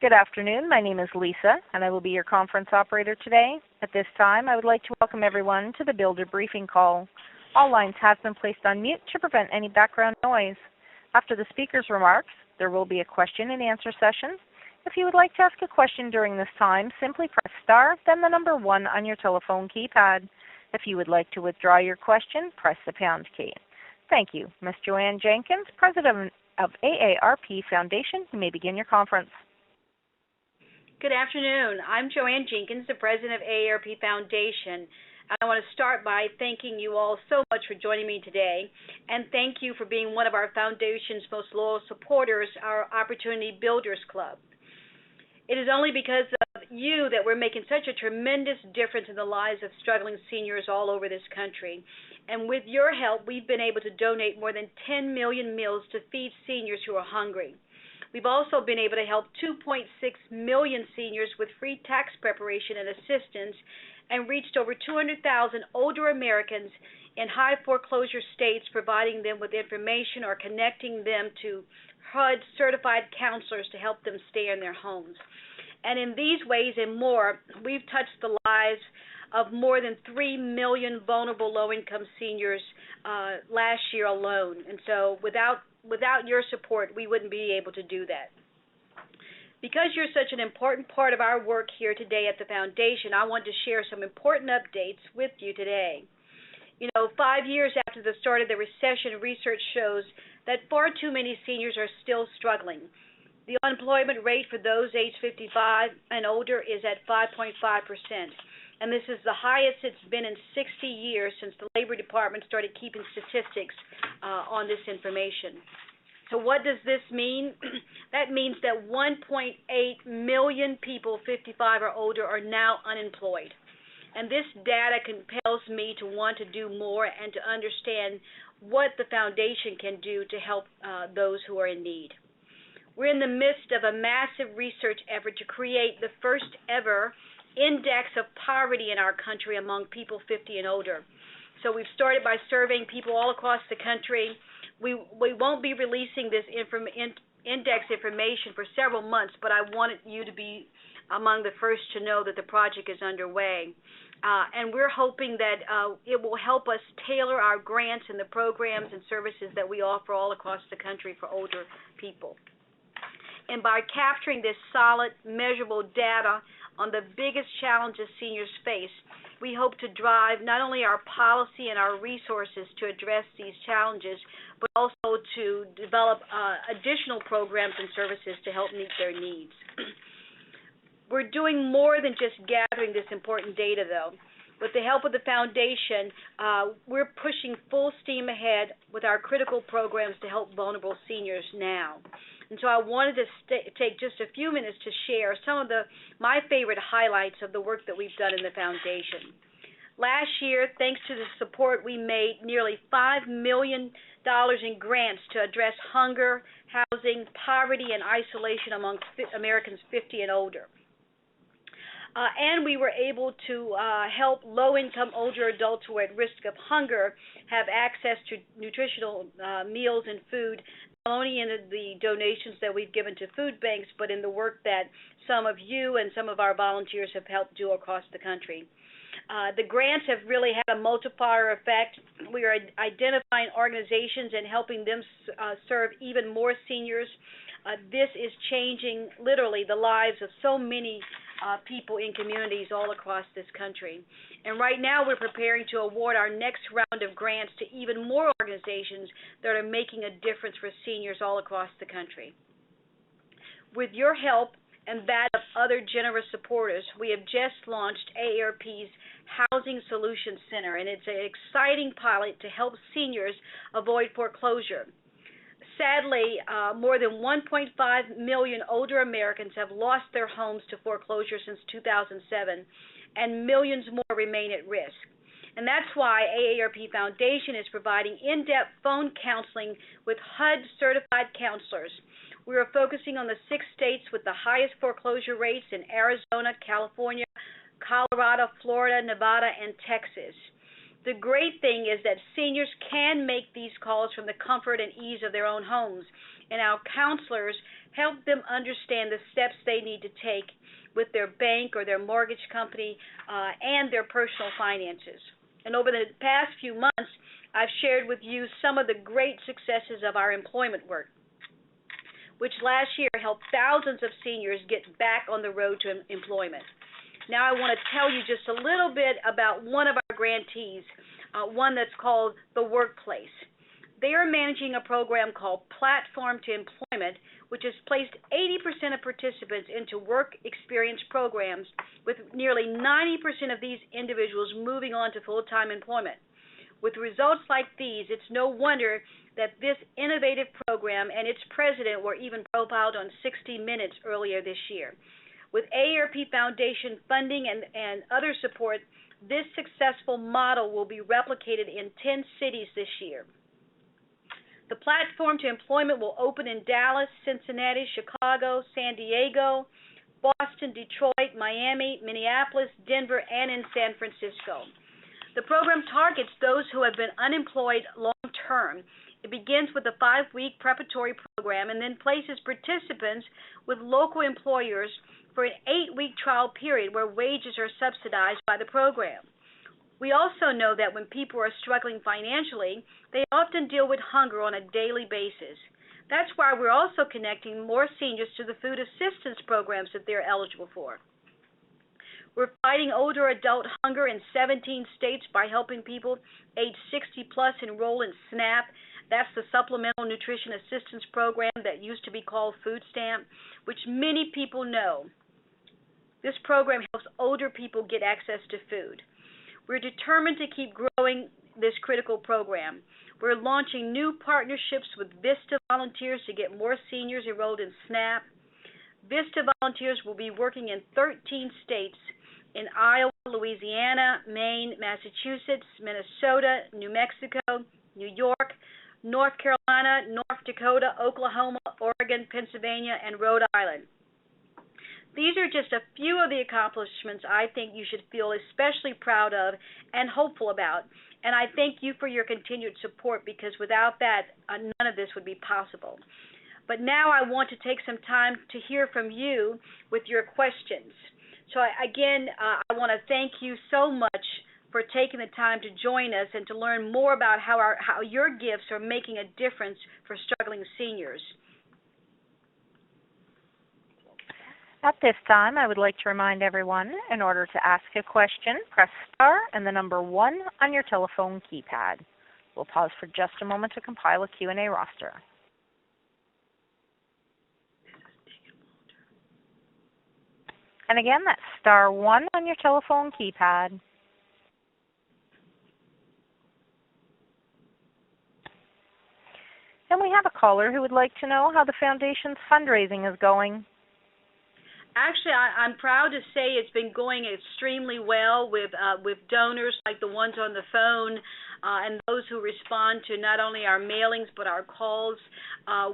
Good afternoon. My name is Lisa, and I will be your conference operator today. At this time, I would like to welcome everyone to the Builder Briefing Call. All lines have been placed on mute to prevent any background noise. After the speaker's remarks, there will be a question-and-answer session. If you would like to ask a question during this time, simply press star, then the number 1 on your telephone keypad. If you would like to withdraw your question, press the pound key. Thank you. Ms. Joanne Jenkins, President of AARP Foundation, you may begin your conference. Good afternoon. I'm Joanne Jenkins, the president of AARP Foundation. I want to start by thanking you all so much for joining me today, and thank you for being one of our foundation's most loyal supporters, our Opportunity Builders Club. It is only because of you that we're making such a tremendous difference in the lives of struggling seniors all over this country. And with your help, we've been able to donate more than 10 million meals to feed seniors who are hungry. We've also been able to help 2.6 million seniors with free tax preparation and assistance, and reached over 200,000 older Americans in high foreclosure states, providing them with information or connecting them to HUD-certified counselors to help them stay in their homes. And in these ways and more, we've touched the lives of more than 3 million vulnerable low-income seniors last year alone. And so without your support, we wouldn't be able to do that. Because you're such an important part of our work here today at the Foundation, I want to share some important updates with you today. 5 years after the start of the recession, research shows that far too many seniors are still struggling. The unemployment rate for those age 55 and older is at 5.5%. And this is the highest it's been in 60 years since the Labor Department started keeping statistics on this information. So what does this mean? That means that 1.8 million people 55 or older are now unemployed. And this data compels me to want to do more and to understand what the Foundation can do to help those who are in need. We're in the midst of a massive research effort to create the first ever index of poverty in our country among people 50 and older. So we've started by surveying people all across the country. We won't be releasing this index information for several months, but I wanted you to be among the first to know that the project is underway. And we're hoping that it will help us tailor our grants and the programs and services that we offer all across the country for older people. And by capturing this solid, measurable data on the biggest challenges seniors face, we hope to drive not only our policy and our resources to address these challenges, but also to develop additional programs and services to help meet their needs. We're doing more than just gathering this important data, though. With the help of the Foundation, we're pushing full steam ahead with our critical programs to help vulnerable seniors now. And so I wanted to take just a few minutes to share some of my favorite highlights of the work that we've done in the Foundation. Last year, thanks to the support, we made nearly $5 million in grants to address hunger, housing, poverty, and isolation among Americans 50 and older. And we were able to help low-income older adults who are at risk of hunger have access to nutritional meals and food, not only in the donations that we've given to food banks, but in the work that some of you and some of our volunteers have helped do across the country. The grants have really had a multiplier effect. We are identifying organizations and helping them serve even more seniors. This is changing literally the lives of so many people in communities all across this country. And right now we're preparing to award our next round of grants to even more organizations that are making a difference for seniors all across the country. With your help and that of other generous supporters, we have just launched AARP's Housing Solutions Center, and it's an exciting pilot to help seniors avoid foreclosure. Sadly, more than 1.5 million older Americans have lost their homes to foreclosure since 2007, and millions more remain at risk. And that's why AARP Foundation is providing in-depth phone counseling with HUD-certified counselors. We are focusing on the 6 states with the highest foreclosure rates in Arizona, California, Colorado, Florida, Nevada, and Texas. The great thing is that seniors can make these calls from the comfort and ease of their own homes. and our counselors help them understand the steps they need to take with their bank or their mortgage company and their personal finances. And over the past few months, I've shared with you some of the great successes of our employment work, which last year helped thousands of seniors get back on the road to employment. Now I want to tell you just a little bit about one of our grantees, one that's called The Workplace. They are managing a program called Platform to Employment, which has placed 80% of participants into work experience programs, with nearly 90% of these individuals moving on to full-time employment. With results like these, it's no wonder that this innovative program and its president were even profiled on 60 Minutes earlier this year. With AARP Foundation funding and other support, this successful model will be replicated in 10 cities this year. The Platform to Employment will open in Dallas, Cincinnati, Chicago, San Diego, Boston, Detroit, Miami, Minneapolis, Denver, and in San Francisco. The program targets those who have been unemployed long-term. It begins with a 5-week preparatory program and then places participants with local employers for an 8-week trial period where wages are subsidized by the program. We also know that when people are struggling financially, they often deal with hunger on a daily basis. That's why we're also connecting more seniors to the food assistance programs that they're eligible for. We're fighting older adult hunger in 17 states by helping people age 60 plus enroll in SNAP. That's the Supplemental Nutrition Assistance Program that used to be called Food Stamp, which many people know. This program helps older people get access to food. We're determined to keep growing this critical program. We're launching new partnerships with VISTA volunteers to get more seniors enrolled in SNAP. VISTA volunteers will be working in 13 states in Iowa, Louisiana, Maine, Massachusetts, Minnesota, New Mexico, New York, North Carolina, North Dakota, Oklahoma, Oregon, Pennsylvania, and Rhode Island. These are just a few of the accomplishments I think you should feel especially proud of and hopeful about. And I thank you for your continued support, because without that, none of this would be possible. But now I want to take some time to hear from you with your questions. So again, I want to thank you so much for taking the time to join us and to learn more about how your gifts are making a difference for struggling seniors. At this time, I would like to remind everyone, in order to ask a question, press star and the number 1 on your telephone keypad. We'll pause for just a moment to compile a Q&A roster. And again, that's star 1 on your telephone keypad. And we have a caller who would like to know how the Foundation's fundraising is going. Actually, I'm proud to say it's been going extremely well with donors like the ones on the phone and those who respond to not only our mailings but our calls.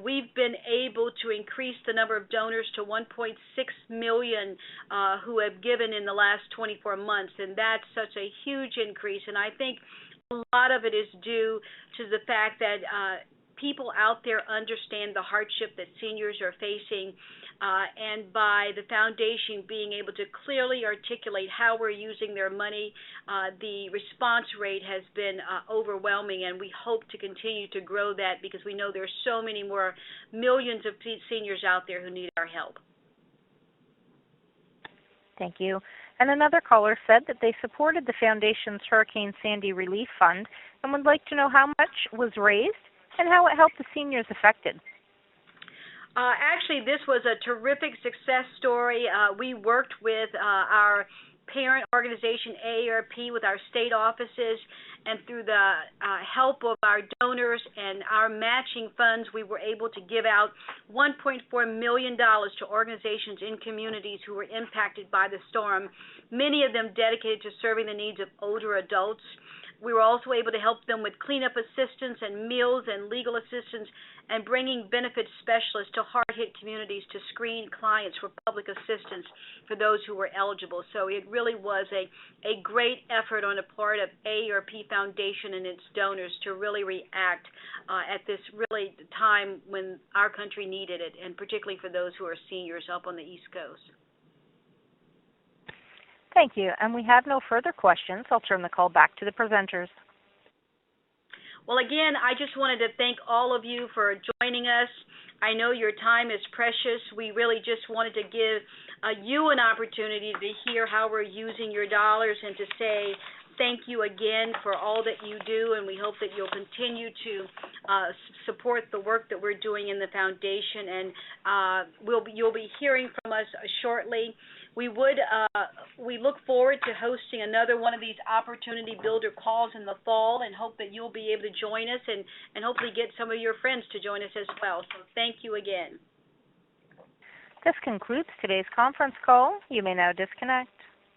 We've been able to increase the number of donors to 1.6 million who have given in the last 24 months, and that's such a huge increase. And I think a lot of it is due to the fact that people out there understand the hardship that seniors are facing. And by the Foundation being able to clearly articulate how we're using their money, the response rate has been overwhelming, and we hope to continue to grow that because we know there's so many more millions of seniors out there who need our help. Thank you. And another caller said that they supported the Foundation's Hurricane Sandy Relief Fund and would like to know how much was raised and how it helped the seniors affected. Actually, this was a terrific success story. We worked with our parent organization, AARP, with our state offices, and through the help of our donors and our matching funds, we were able to give out $1.4 million to organizations in communities who were impacted by the storm, many of them dedicated to serving the needs of older adults. We were also able to help them with cleanup assistance and meals and legal assistance, and bringing benefits specialists to hard-hit communities to screen clients for public assistance for those who were eligible. So it really was a great effort on the part of AARP Foundation and its donors to really react at this really time when our country needed it, and particularly for those who are seniors up on the East Coast. Thank you. And we have no further questions. I'll turn the call back to the presenters. Well, again, I just wanted to thank all of you for joining us. I know your time is precious. We really just wanted to give you an opportunity to hear how we're using your dollars and to say thank you again for all that you do, and we hope that you'll continue to support the work that we're doing in the foundation, and you'll be hearing from us shortly. We look forward to hosting another one of these Opportunity Builder calls in the fall, and hope that you'll be able to join us and hopefully get some of your friends to join us as well. So thank you again. This concludes today's conference call. You may now disconnect.